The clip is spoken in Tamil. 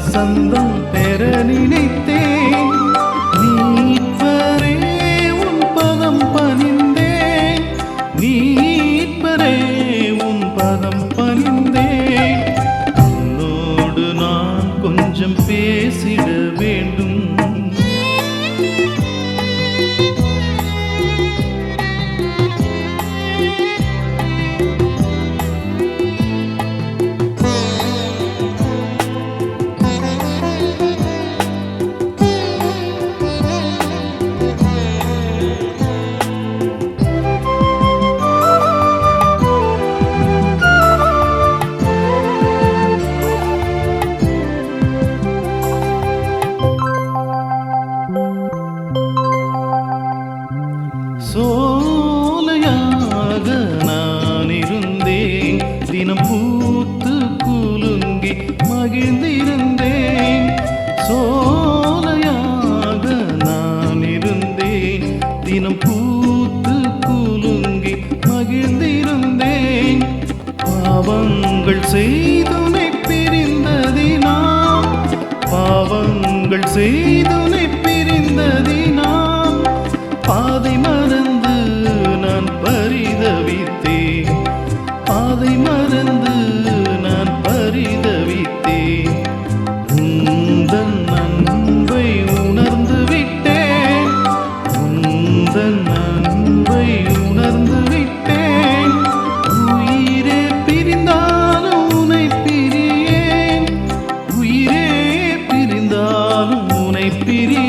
வசந்தம் பெற நினைத்தேன். மீட்பரே உன் பதம் பணிந்தேன், மீட்பரே உன் பதம் பணிந்தேன். உன்னோடு நான் கொஞ்சம் பேசிட வேண்டும். சோலையாக நான் இருந்தேன், தினம் பூத்து குலுங்கி மகிழ்ந்திருந்தேன். சோலையாக நான் இருந்தேன், தினம் பூத்து குலுங்கி மகிழ்ந்திருந்தேன். பாவங்கள் செய்துனை பிரிந்ததினாம், பாவங்கள் செய்துனை பிரிந்ததினாம். பாதை மறந்து நான் பரிதவித்தேன், பாதை மறந்து நான் பரிதவித்தேன். உந்தன் அன்பை உணர்ந்து விட்டேன், உந்தன் அன்பை உணர்ந்து விட்டேன். உயிரே பிரிந்தாலும் உனை பிரியேன், உயிரே பிரிந்தாலும் உனை பிரியேன்.